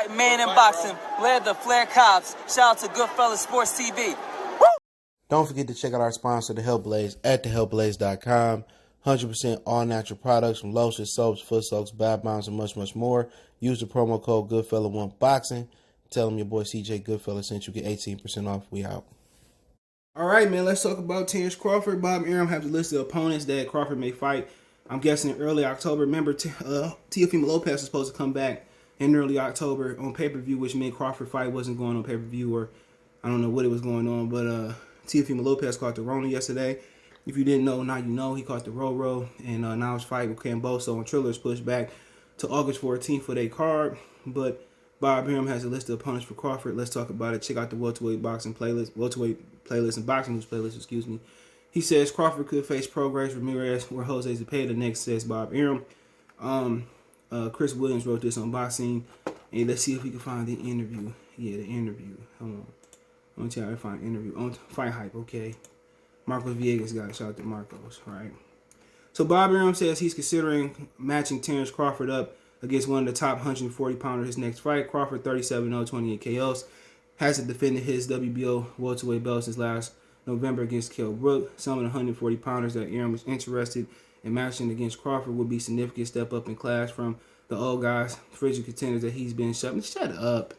Fight man in boxing, led the Flair Cops. Shout out to Goodfellas Sports TV. Woo! Don't forget to check out our sponsor, The Health Blaze, at thehealthblaze.com. 100% all natural products from lotions, soaps, foot soaks, bath bombs, and much, much more. Use the promo code Goodfella1Boxing. Tell them your boy CJ Goodfella sent you. Get 18% off. We out. All right, man, let's talk about Terence Crawford. Bob Arum has a list of opponents that Crawford may fight. I'm guessing in early October. Remember, Teofimo Lopez was supposed to come back in early October on pay-per-view, which meant Crawford fight wasn't going on pay-per-view, or I don't know what it was going on. But Teofimo Lopez caught the Rona yesterday. If you didn't know, now you know. He caught the Roro, and now his fight with Camboso and Triller is pushed back to August 14th for their card. But Bob Arum has a list of opponents for Crawford. Let's talk about it. Check out the welterweight and boxing news playlist, excuse me. He says Crawford could face Prograis, Ramirez, or Jose Zepeda next, says Bob Arum. Chris Williams wrote this on Boxing. And let's see if we can find the interview. Yeah, the interview. Hold on. I'm going to tell you how to find the interview. On Fight Hype, okay. Marcos Villegas got it. Shout out to Marcos, right? So Bob Arum says he's considering matching Terence Crawford up against one of the top 140-pounders his next fight. Crawford, 37-0, 28 KOs. Hasn't defended his WBO welterweight belt since last November against Kell Brook. Some of the 140-pounders that Arum was interested in matching against Crawford would be a significant step up in class from the old guys, frigid contenders that he's been shut. Shut up.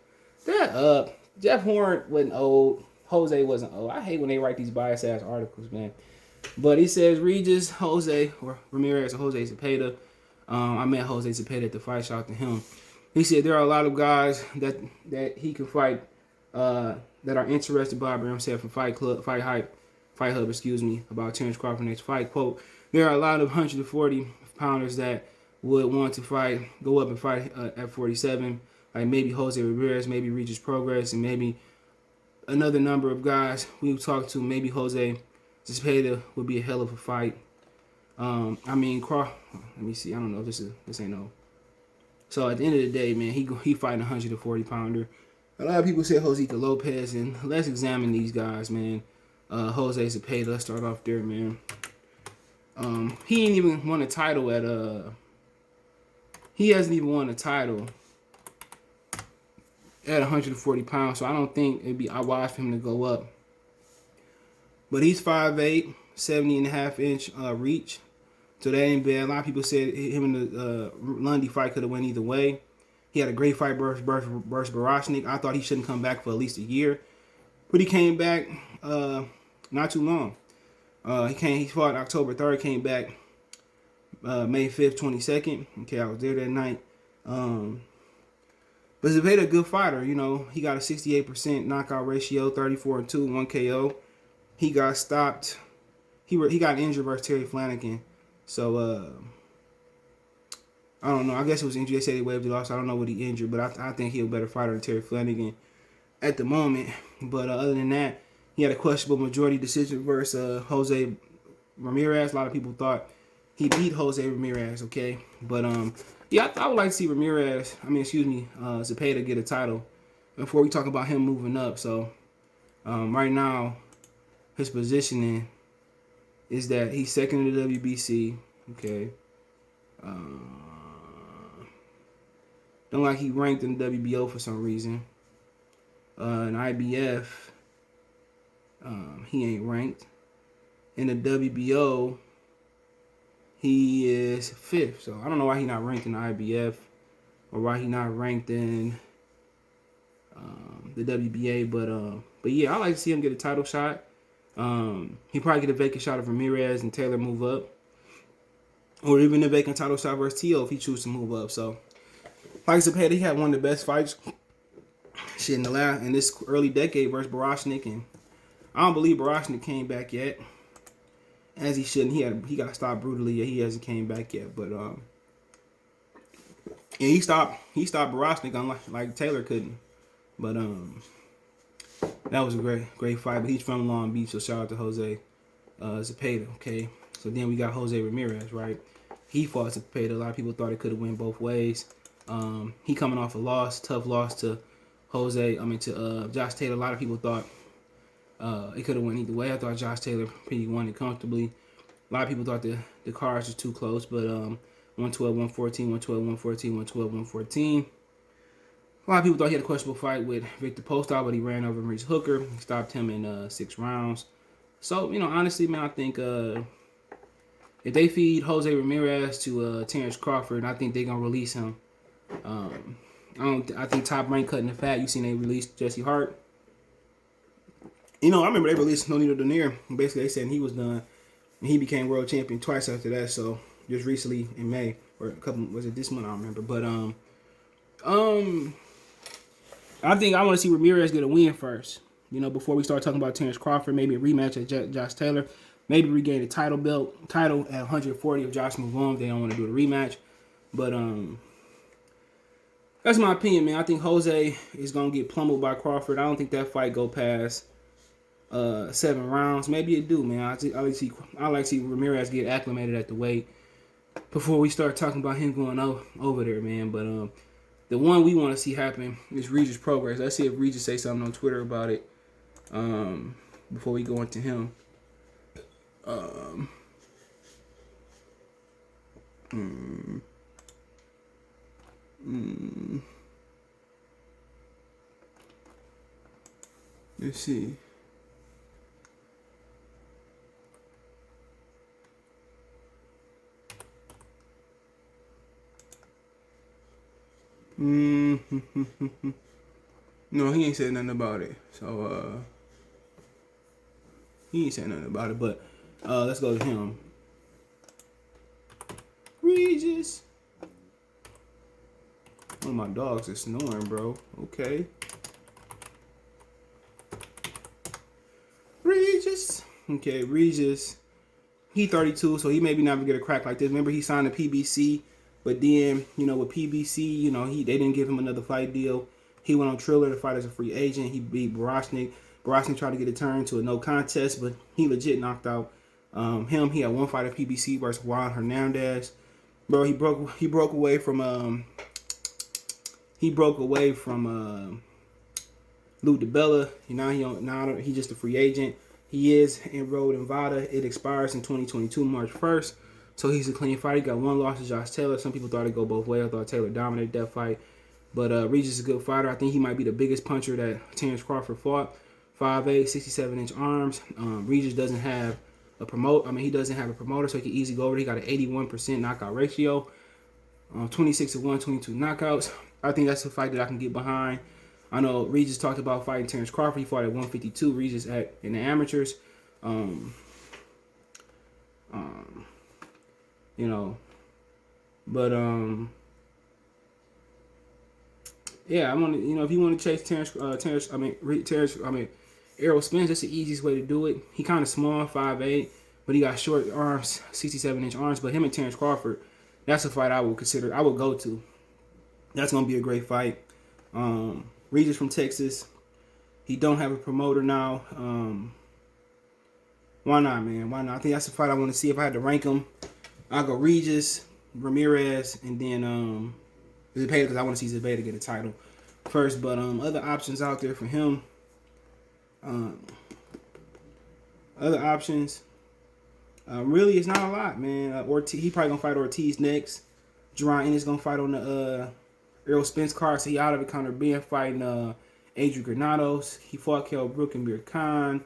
Shut up. Jeff Horn wasn't old. Jose wasn't old. I hate when they write these biased-ass articles, man. But he says Regis, Jose, or Ramirez, or Jose Zepeda. I met Jose Zepeda at the fight. Shout out to him. He said there are a lot of guys that he can fight that are interested. Bob Arum said from Fight Hub, excuse me, about Terence Crawford next fight. Quote, there are a lot of 140-pounders that would want to fight, go up and fight at 47. Like maybe Jose Ramirez, maybe Regis Prograis, and maybe another number of guys we've talked to. Maybe Jose Zepeda would be a hell of a fight. Let me see. I don't know if this ain't no. So at the end of the day, man, he fighting a 140-pounder. A lot of people say Josita Lopez, and let's examine these guys, man. Jose Zepeda, let's start off there, man. He ain't even won a title at he hasn't even won a title at 140 pounds, so I don't think it'd be wise for him to go up. But he's 5'8", 70.5-inch reach, so that ain't bad. A lot of people said him and the Lundy fight could have went either way. He had a great fight versus Barashnik. I thought he shouldn't come back for at least a year, but he came back not too long. He fought October 3rd, came back May 5th, 22nd. Okay, I was there that night. But Zepeda, a good fighter. You know, he got a 68% knockout ratio, 34-2, 1 KO. He got stopped. He got injured versus Terry Flanagan. So, I don't know. I guess it was injury. They said he waved it off, so I don't know what he injured. But I think he's a better fighter than Terry Flanagan at the moment. But other than that, he had a questionable majority decision versus Jose Ramirez. A lot of people thought he beat Jose Ramirez, okay? But, yeah, I would like to see Zepeda get a title before we talk about him moving up. So, right now, his positioning is that he's second in the WBC, okay? Don't like he ranked in the WBO for some reason. In IBF, he ain't ranked. In the WBO, he is 5th. So I don't know why he not ranked in the IBF or why he not ranked in the WBA. But yeah, I like to see him get a title shot. He probably get a vacant shot of Ramirez and Taylor move up, or even a vacant title shot versus Tio if he chooses to move up. So, like Zepeda, he had one of the best fights in this early decade versus Barashnik, and I don't believe Barashnik came back yet, as he shouldn't. He got stopped brutally. Yeah, he hasn't came back yet, but yeah, he stopped Barashnik unlike Taylor couldn't. But that was a great fight. But he's from Long Beach, so shout out to Jose Zepeda. Okay, so then we got Jose Ramirez, right? He fought Zepeda. A lot of people thought it could have went both ways. He coming off a tough loss to Josh Taylor. A lot of people thought it could have went either way. I thought Josh Taylor pretty won it comfortably. A lot of people thought the cards were too close, but 112, 114, 112, 114, 112, 114. A lot of people thought he had a questionable fight with Victor Postol, but he ran over Maurice Hooker. He stopped him in 6 rounds. So, honestly, man, I think if they feed Jose Ramirez to Terence Crawford, I think they're going to release him. I think Top Rank cutting the fat. You seen they released Jesse Hart. I remember they released Nonito Donaire. Basically, they said he was done. And he became world champion twice after that. So, just recently in May. Or a couple, was it this month? I don't remember. But, I think I want to see Ramirez get a win first. Before we start talking about Terence Crawford, maybe a rematch at Josh Taylor, maybe regain the title at 140 if Josh move on. If they don't want to do the rematch, but that's my opinion, man. I think Jose is gonna get pummeled by Crawford. I don't think that fight go past 7 rounds. Maybe it do, man. I like to see Ramirez get acclimated at the weight before we start talking about him going over there, man. But the one we want to see happen is Regis Prograis. Let's see if Regis say something on Twitter about it before we go into him. Let's see. No, he ain't said nothing about it. So, he ain't said nothing about it. But, let's go to him. Regis. One of my dogs is snoring, bro. Okay. Regis. Okay, Regis. He 32, so he maybe never get a crack like this. Remember, he signed a PBC. But then, with PBC, they didn't give him another fight deal. He went on Triller to fight as a free agent. He beat Barashnik. Barashnik tried to get it turned to a no contest, but he legit knocked out him. He had one fight at PBC versus Juan Hernandez. Bro, he broke away from Lou DiBella. Now he's just a free agent. He is enrolled in VADA. It expires in 2022, March 1st. So he's a clean fight. He got one loss to Josh Taylor. Some people thought it'd go both ways. I thought Taylor dominated that fight. But Regis is a good fighter. I think he might be the biggest puncher that Terence Crawford fought. 5'8", 67-inch arms. Regis doesn't have a promoter. He doesn't have a promoter, so he can easily go over. He got an 81% knockout ratio. 26-1, 22 knockouts. I think that's a fight that I can get behind. I know Regis talked about fighting Terence Crawford. He fought at 152. Regis in the amateurs. Yeah, I want to, if you want to chase Errol Spence, that's the easiest way to do it. He kind of small, 5'8", but he got short arms, 67-inch arms. But him and Terence Crawford, that's a fight I would go to. That's gonna be a great fight. Regis from Texas, he don't have a promoter now. Why not, man? Why not? I think that's a fight I want to see. If I had to rank them, I'll go Regis, Ramirez, and then Zepeda, because I want to see Zepeda get a title first. But other options out there for him. Other options. Really, it's not a lot, man. He probably gonna fight Ortiz next. Jerron Ennis gonna fight on the Errol Spence card, so he out of it. Conor Ben fighting Adrian Granados. He fought Kell Brook and Bir Khan.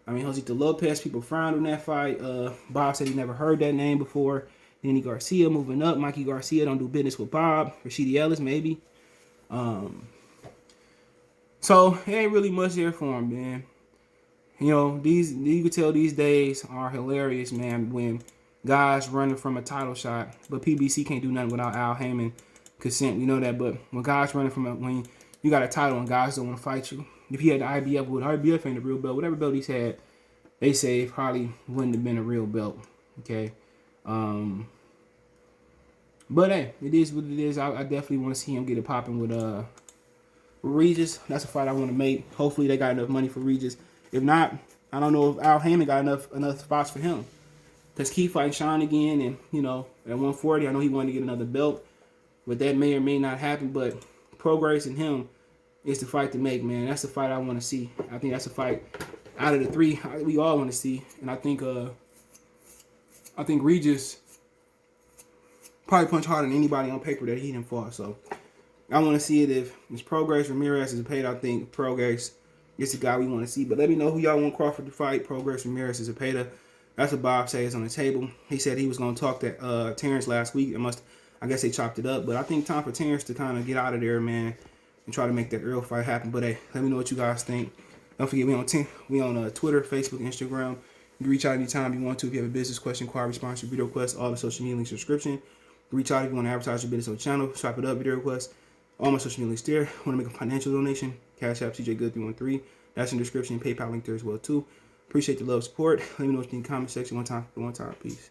Josito Lopez, people frowned on that fight. Bob said he never heard that name before. Danny Garcia moving up. Mikey Garcia don't do business with Bob. Rashidi Ellis, maybe. So, it ain't really much there for him, man. You can tell these days are hilarious, man, when guys running from a title shot. But PBC can't do nothing without Al Heyman consent. We know that. But when guys running when you got a title and guys don't want to fight you. If he had the IBF, IBF ain't a real belt. Whatever belt he's had, they say it probably wouldn't have been a real belt. Okay. But hey, it is what it is. I definitely want to see him get it popping with Regis. That's a fight I want to make. Hopefully they got enough money for Regis. If not, I don't know if Al Heyman got enough spots for him. Because Keith fighting Sean again, and at 140, I know he wanted to get another belt, but that may or may not happen. But Prograis and him is the fight to make, man. That's the fight I want to see. I think that's a fight out of the three we all want to see, and I think Regis probably punch harder than anybody on paper that he didn't fought. So I want to see it if it's Prograis, Ramirez, is Zepeda. I think Prograis is the guy we want to see. But let me know who y'all want Crawford to fight. Prograis, Ramirez, is Zepeda. That's what Bob says on the table. He said he was going to talk to Terence last week. I guess they chopped it up. But I think time for Terence to kind of get out of there, man, and try to make that real fight happen. But hey, let me know what you guys think. Don't forget, we on Twitter, Facebook, Instagram. You can reach out anytime you want to. If you have a business question, inquiry, sponsor, video request, all the social media links, subscription. Reach out if you want to advertise your business on the channel. Swipe it up, video request. All my social media links there. Want to make a financial donation? Cash App, CJGood313. That's in the description. PayPal link there as well, too. Appreciate the love, support. Let me know what you think in the comment section. One time. Peace.